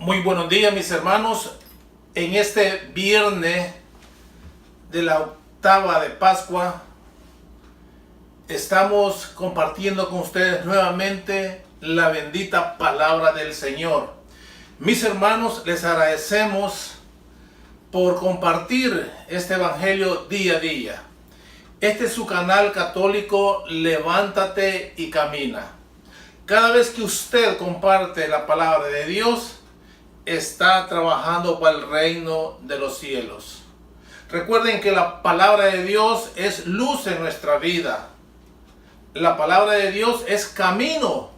Muy buenos días, mis hermanos. En este viernes de la octava de Pascua, estamos compartiendo con ustedes nuevamente la bendita palabra del Señor. Mis hermanos, les agradecemos por compartir este evangelio día a día. Este es su canal católico, Levántate y Camina. Cada vez que usted comparte la palabra de Dios, está trabajando para el reino de los cielos. Recuerden que la palabra de Dios es luz en nuestra vida. La palabra de Dios es camino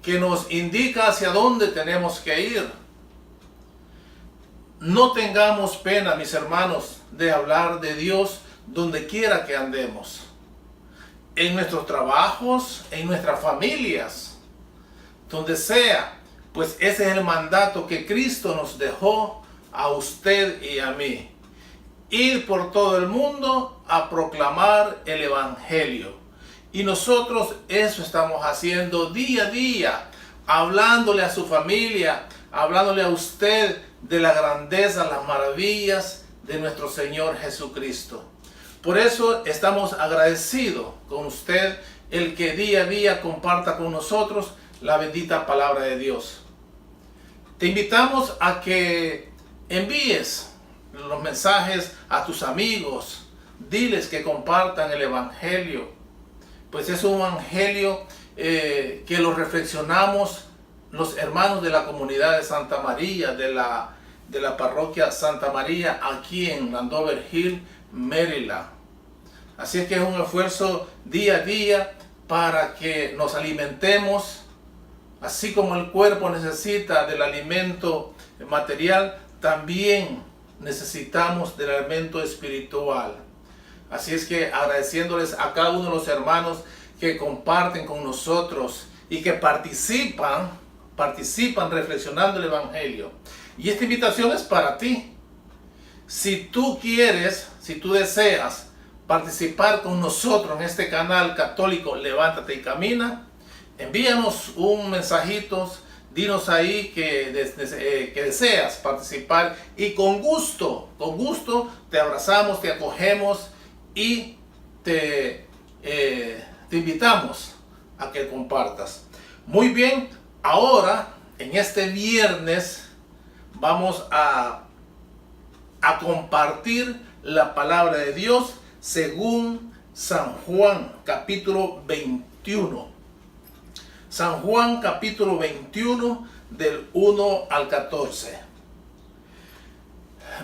que nos indica hacia dónde tenemos que ir. No tengamos pena, mis hermanos, de hablar de Dios donde quiera que andemos. En nuestros trabajos, en nuestras familias, donde sea. Pues ese es el mandato que Cristo nos dejó a usted y a mí. Ir por todo el mundo a proclamar el evangelio. Y nosotros eso estamos haciendo día a día, hablándole a su familia, hablándole a usted de la grandeza, las maravillas de nuestro Señor Jesucristo. Por eso estamos agradecidos con usted, el que día a día comparta con nosotros la bendita palabra de Dios. Te invitamos a que envíes los mensajes a tus amigos. Diles que compartan el evangelio. Pues es un evangelio que lo reflexionamos los hermanos de la comunidad de Santa María, de la parroquia Santa María, aquí en Landover Hill, Maryland. Así es que es un esfuerzo día a día para que nos alimentemos. Así como el cuerpo necesita del alimento material, también necesitamos del alimento espiritual. Así es que agradeciéndoles a cada uno de los hermanos que comparten con nosotros y que participan reflexionando el evangelio. Y esta invitación es para ti. Si tú quieres, si tú deseas participar con nosotros en este canal católico Levántate y Camina, envíanos un mensajito, dinos ahí que deseas participar y con gusto te abrazamos, te acogemos y te invitamos a que compartas. Muy bien, ahora en este viernes vamos a compartir la palabra de Dios según San Juan capítulo 21. San Juan capítulo 21 del 1 al 14.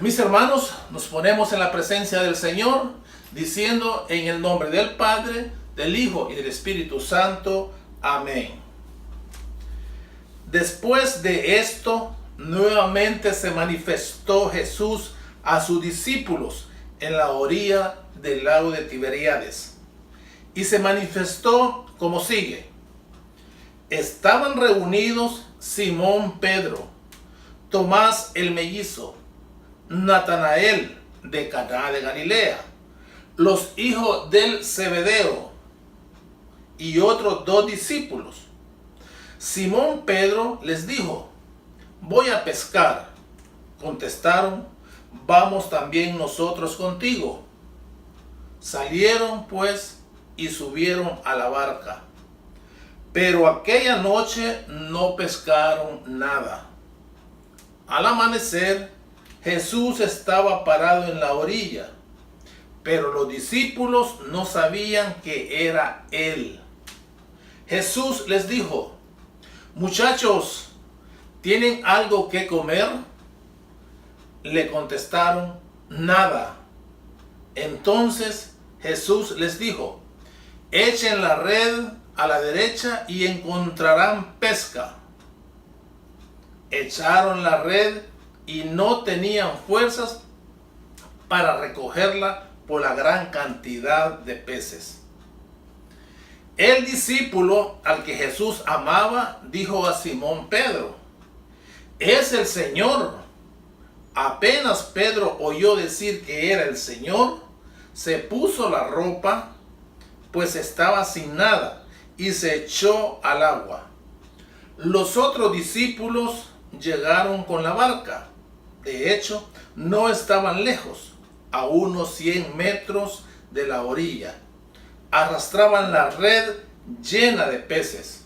Mis hermanos, nos ponemos en la presencia del Señor diciendo en el nombre del Padre, del Hijo y del Espíritu Santo. Amén. Después de esto, nuevamente se manifestó Jesús a sus discípulos en la orilla del lago de Tiberíades. Y se manifestó como sigue. Estaban reunidos Simón Pedro, Tomás el mellizo, Natanael de Caná de Galilea, los hijos del Zebedeo y otros dos discípulos. Simón Pedro les dijo: voy a pescar. Contestaron: vamos también nosotros contigo. Salieron pues y subieron a la barca. Pero aquella noche no pescaron nada. Al amanecer, Jesús estaba parado en la orilla, pero los discípulos no sabían que era Él. Jesús les dijo: muchachos, ¿tienen algo que comer? Le contestaron: nada. Entonces Jesús les dijo: echen la red a la derecha y encontrarán pesca. Echaron la red y no tenían fuerzas para recogerla por la gran cantidad de peces. El discípulo al que Jesús amaba dijo a Simón Pedro: es el Señor. Apenas Pedro oyó decir que era el Señor, se puso la ropa, pues estaba sin nada, y se echó al agua. Los otros discípulos llegaron con la barca. De hecho, no estaban lejos, a unos 100 metros de la orilla. Arrastraban la red llena de peces.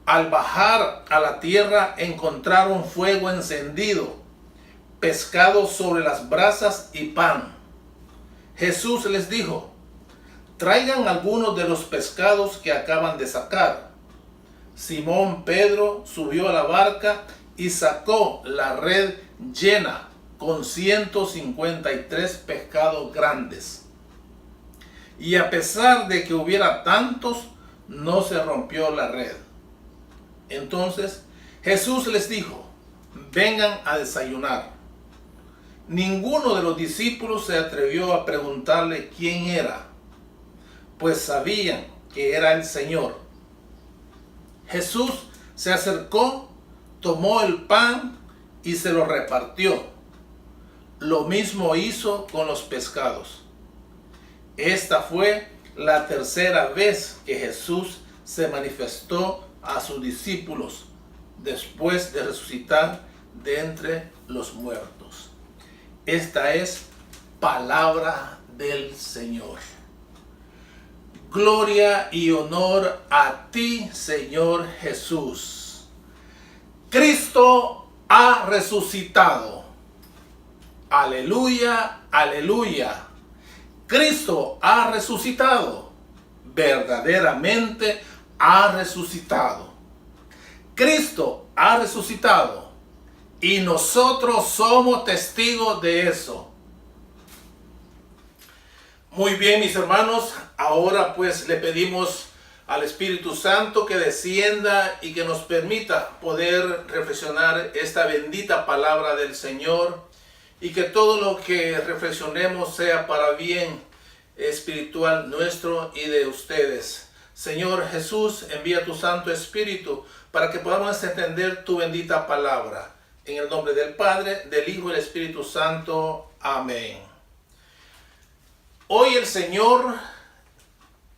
Al bajar a la tierra encontraron fuego encendido, pescado sobre las brasas y pan. Jesús les dijo: traigan algunos de los pescados que acaban de sacar. Simón Pedro subió a la barca y sacó la red llena con 153 pescados grandes. Y a pesar de que hubiera tantos, no se rompió la red. Entonces Jesús les dijo: vengan a desayunar. Ninguno de los discípulos se atrevió a preguntarle quién era, pues sabían que era el Señor. Jesús se acercó, tomó el pan y se lo repartió. Lo mismo hizo con los pescados. Esta fue la tercera vez que Jesús se manifestó a sus discípulos después de resucitar de entre los muertos. Esta es palabra del Señor. Gloria y honor a ti, Señor Jesús. Cristo ha resucitado. Aleluya, aleluya. Cristo ha resucitado. Verdaderamente ha resucitado. Cristo ha resucitado. Y nosotros somos testigos de eso. Muy bien, mis hermanos, ahora pues le pedimos al Espíritu Santo que descienda y que nos permita poder reflexionar esta bendita palabra del Señor y que todo lo que reflexionemos sea para bien espiritual nuestro y de ustedes. Señor Jesús, envía tu Santo Espíritu para que podamos entender tu bendita palabra. En el nombre del Padre, del Hijo y del Espíritu Santo. Amén. Hoy el Señor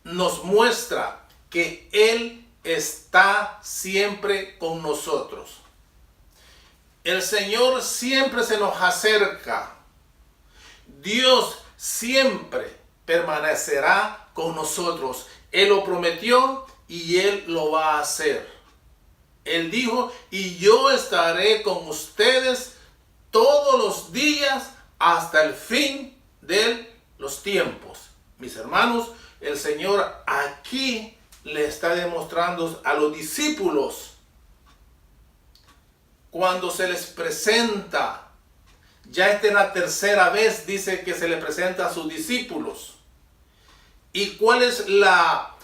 nos muestra que Él está siempre con nosotros. El Señor siempre se nos acerca. Dios siempre permanecerá con nosotros. Él lo prometió y Él lo va a hacer. Él dijo: y yo estaré con ustedes todos los días hasta el fin de los tiempos. Mis hermanos, el Señor aquí le está demostrando a los discípulos, cuando se les presenta, ya esta es la tercera vez, dice que se le presenta a sus discípulos. ¿Y cuál es la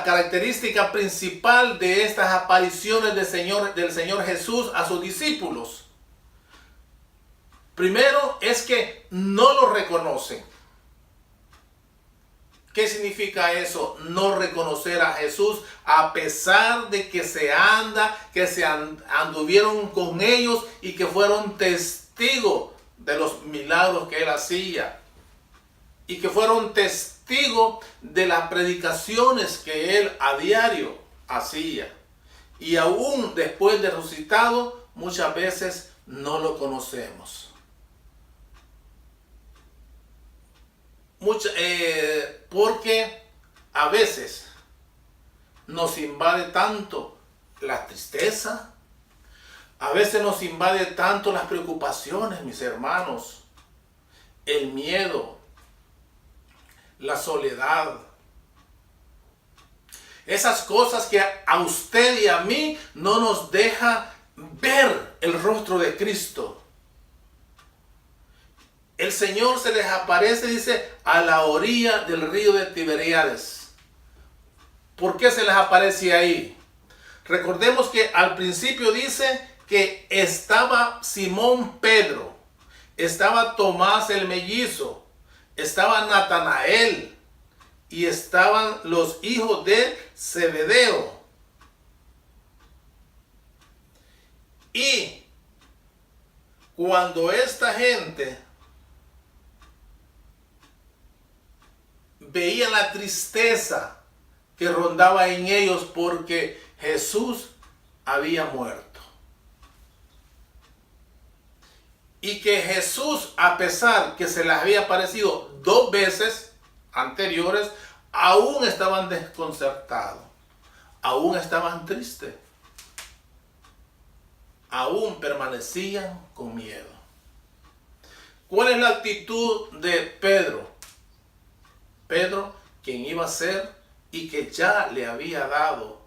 característica principal de estas apariciones del Señor Jesús a sus discípulos? Primero es que no lo reconocen. ¿Qué significa eso? No reconocer a Jesús a pesar de que anduvieron con ellos y que fueron testigos de los milagros que Él hacía. Y que fueron testigos de las predicaciones que Él a diario hacía. Y aún después de resucitado, muchas veces no lo conocemos. Porque a veces nos invade tanto la tristeza, a veces nos invade tanto las preocupaciones, mis hermanos, el miedo, la soledad, esas cosas que a usted y a mí no nos deja ver el rostro de Cristo. El Señor se les aparece, dice, a la orilla del río de Tiberíades. ¿Por qué se les aparece ahí? Recordemos que al principio dice que estaba Simón Pedro, estaba Tomás el mellizo, estaba Natanael y estaban los hijos de Zebedeo. Y cuando esta gente veía la tristeza que rondaba en ellos porque Jesús había muerto. Y que Jesús, a pesar que se les había aparecido 2 veces anteriores, aún estaban desconcertados, aún estaban tristes, aún permanecían con miedo. ¿Cuál es la actitud de Pedro? Pedro, quien iba a ser y que ya le había dado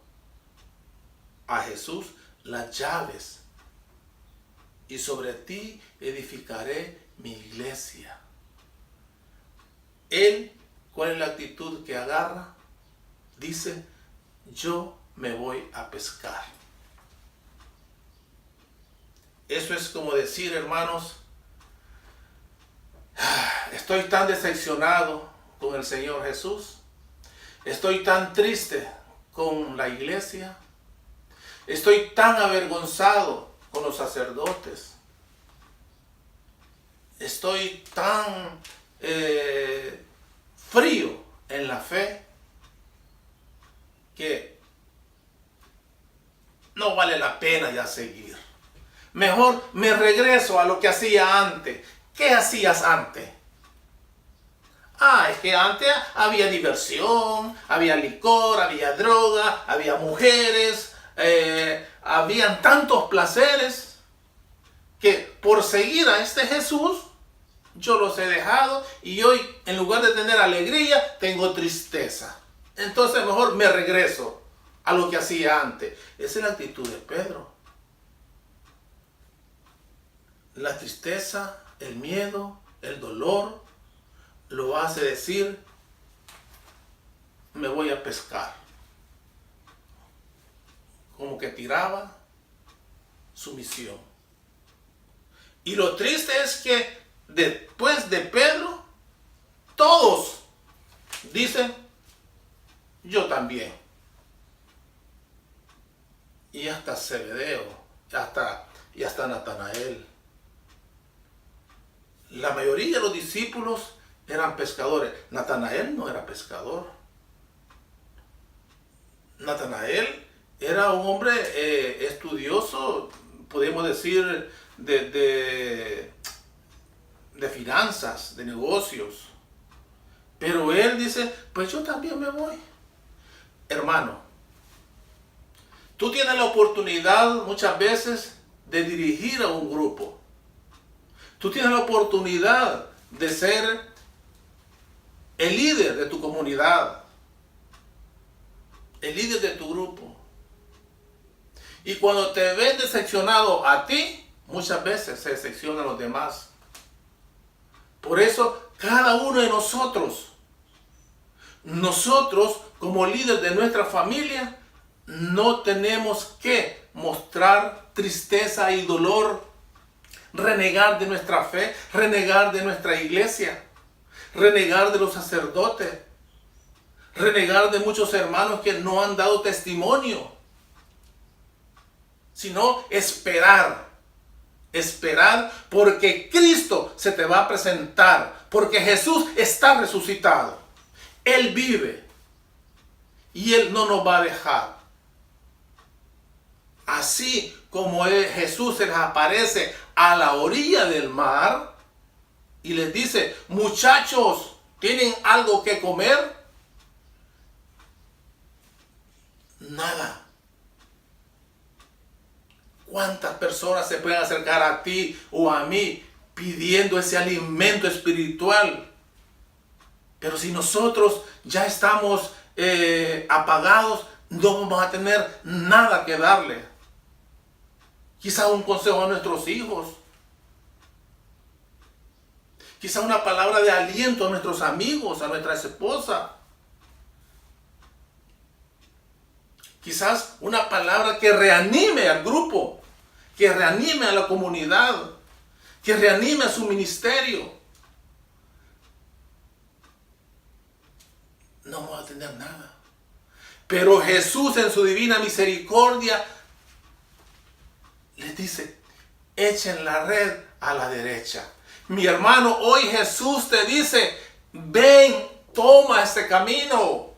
a Jesús las llaves. Y sobre ti edificaré mi iglesia. Él, ¿cuál es la actitud que agarra? Dice, yo me voy a pescar. Eso es como decir, hermanos, estoy tan decepcionado con el Señor Jesús. Estoy tan triste con la iglesia. Estoy tan avergonzado con los sacerdotes. Estoy tan frío en la fe que no vale la pena ya seguir. Mejor me regreso a lo que hacía antes. ¿Qué hacías antes? Es que antes había diversión, había licor, había droga, había mujeres, habían tantos placeres que por seguir a este Jesús yo los he dejado y hoy en lugar de tener alegría tengo tristeza. Entonces mejor me regreso a lo que hacía antes. Esa es la actitud de Pedro. La tristeza, el miedo, el dolor lo hace decir, me voy a pescar. Como que tiraba su misión. Y lo triste es que después de Pedro, todos dicen, yo también. Y hasta Zebedeo, y hasta Natanael. La mayoría de los discípulos eran pescadores. Natanael no era pescador. Natanael era un hombre estudioso, podemos decir, de finanzas, de negocios. Pero él dice, pues yo también me voy. Hermano, tú tienes la oportunidad muchas veces de dirigir a un grupo. Tú tienes la oportunidad de ser el líder de tu comunidad, el líder de tu grupo. Y cuando te ven decepcionado a ti, muchas veces se decepcionan los demás. Por eso, cada uno de nosotros como líder de nuestra familia, no tenemos que mostrar tristeza y dolor, renegar de nuestra fe, renegar de nuestra iglesia, renegar de los sacerdotes, renegar de muchos hermanos que no han dado testimonio, sino esperar porque Cristo se te va a presentar, porque Jesús está resucitado, Él vive y Él no nos va a dejar. Así como Jesús se les aparece a la orilla del mar y les dice, muchachos, ¿tienen algo que comer? Nada. ¿Cuántas personas se pueden acercar a ti o a mí pidiendo ese alimento espiritual? Pero si nosotros ya estamos apagados, no vamos a tener nada que darle. Quizá un consejo a nuestros hijos. Quizá una palabra de aliento a nuestros amigos, a nuestra esposa. Quizás una palabra que reanime al grupo, que reanime a la comunidad, que reanime a su ministerio. No vamos a tener nada. Pero Jesús en su divina misericordia les dice, echen la red a la derecha. Mi hermano, hoy Jesús te dice, ven, toma este camino.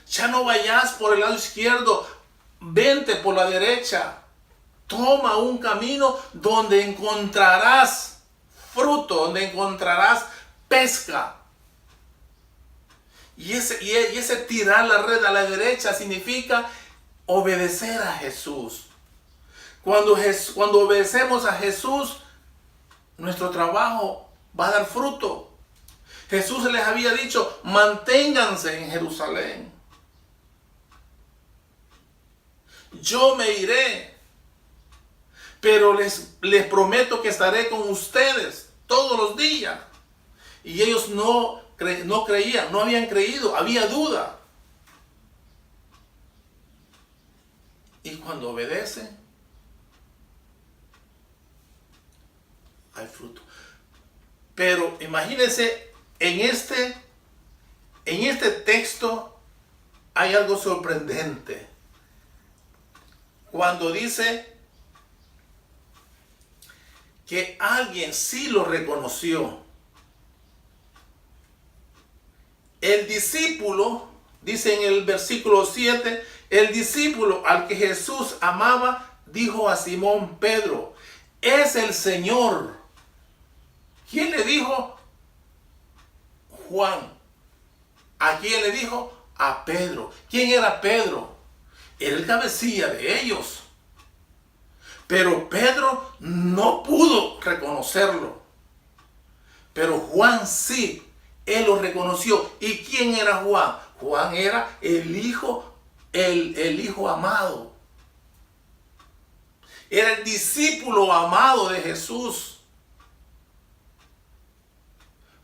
Ya no vayas por el lado izquierdo, vente por la derecha. Toma un camino donde encontrarás fruto, donde encontrarás pesca. Y ese tirar la red a la derecha significa obedecer a Jesús. Cuando obedecemos a Jesús, nuestro trabajo va a dar fruto. Jesús les había dicho, manténganse en Jerusalén. Yo me iré, pero les prometo que estaré con ustedes todos los días. Y ellos no creían, no habían creído, había duda. Y cuando obedecen, hay fruto. Pero imagínense, en este texto hay algo sorprendente. Cuando dice que alguien sí lo reconoció. El discípulo, dice en el versículo 7, el discípulo al que Jesús amaba, dijo a Simón Pedro, es el Señor. ¿Quién le dijo? Juan. ¿A quién le dijo? A Pedro. ¿Quién era Pedro? Era el cabecilla de ellos. Pero Pedro no pudo reconocerlo. Pero Juan sí, él lo reconoció. ¿Y quién era Juan? Juan era el hijo amado. Era el discípulo amado de Jesús.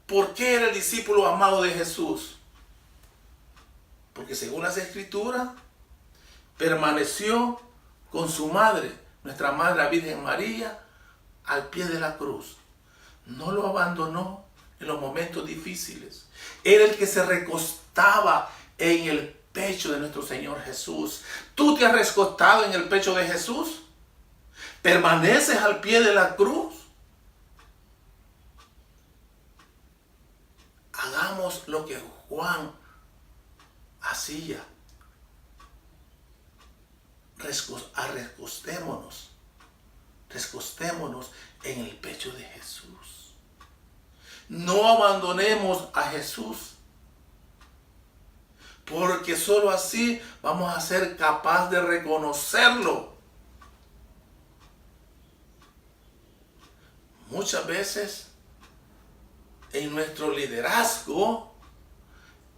¿Por qué era el discípulo amado de Jesús? Porque según las Escrituras, permaneció con su madre, nuestra Madre la Virgen María, al pie de la cruz. No lo abandonó en los momentos difíciles. Era el que se recostaba en el pecho de nuestro Señor Jesús. ¿Tú te has recostado en el pecho de Jesús? ¿Permaneces al pie de la cruz? Hagamos lo que Juan hacía. Recostémonos en el pecho de Jesús. No abandonemos a Jesús, porque solo así vamos a ser capaces de reconocerlo. Muchas veces en nuestro liderazgo,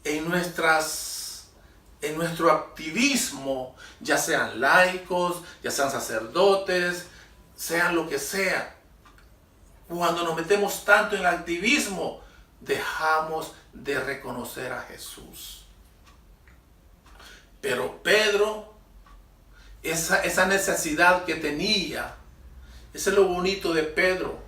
en nuestro activismo, ya sean laicos, ya sean sacerdotes, sean lo que sea, cuando nos metemos tanto en el activismo, dejamos de reconocer a Jesús. Pero Pedro, esa necesidad que tenía, eso es lo bonito de Pedro.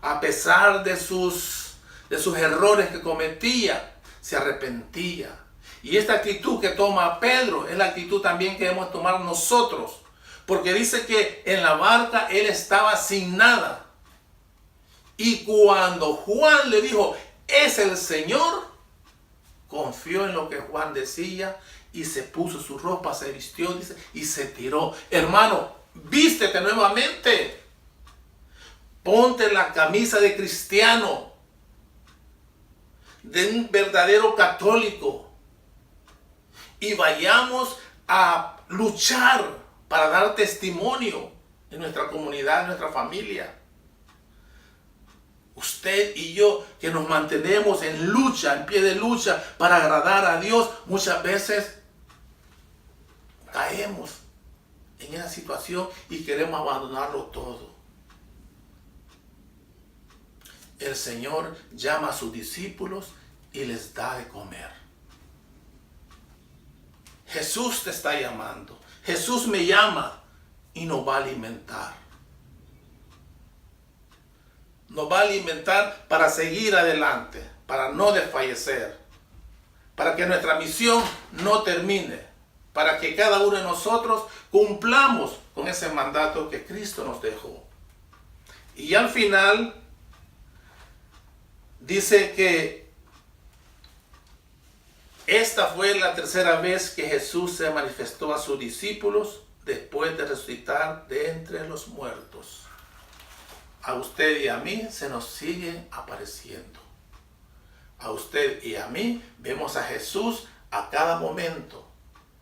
A pesar de sus errores que cometía, se arrepentía. Y esta actitud que toma Pedro es la actitud también que debemos tomar nosotros. Porque dice que en la barca él estaba sin nada. Y cuando Juan le dijo, es el Señor, confió en lo que Juan decía y se puso su ropa, se vistió, dice, y se tiró. Hermano, vístete nuevamente. Ponte la camisa de cristiano, de un verdadero católico, y vayamos a luchar para dar testimonio en nuestra comunidad, en nuestra familia. Usted y yo, que nos mantenemos en lucha, en pie de lucha para agradar a Dios, muchas veces caemos en esa situación y queremos abandonarlo todo. El Señor llama a sus discípulos y les da de comer. Jesús te está llamando. Jesús me llama y nos va a alimentar. Nos va a alimentar para seguir adelante, para no desfallecer, para que nuestra misión no termine, para que cada uno de nosotros cumplamos con ese mandato que Cristo nos dejó. Y al final dice que esta fue la tercera vez que Jesús se manifestó a sus discípulos después de resucitar de entre los muertos. A usted y a mí se nos sigue apareciendo. A usted y a mí vemos a Jesús a cada momento,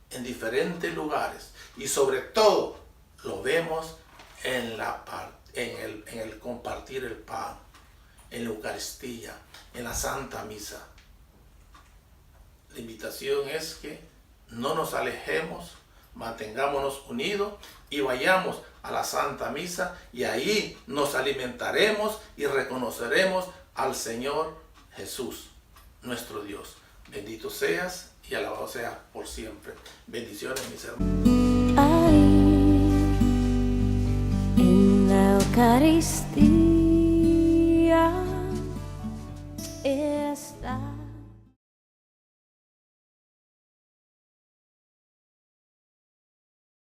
en diferentes lugares. Y sobre todo, lo vemos en el compartir el pan, en la Eucaristía, en la Santa Misa. La invitación es que no nos alejemos, mantengámonos unidos y vayamos a la Santa Misa, y ahí nos alimentaremos y reconoceremos al Señor Jesús, nuestro Dios. Bendito seas y alabado seas por siempre. Bendiciones, mis hermanos. Ahí, en la Eucaristía.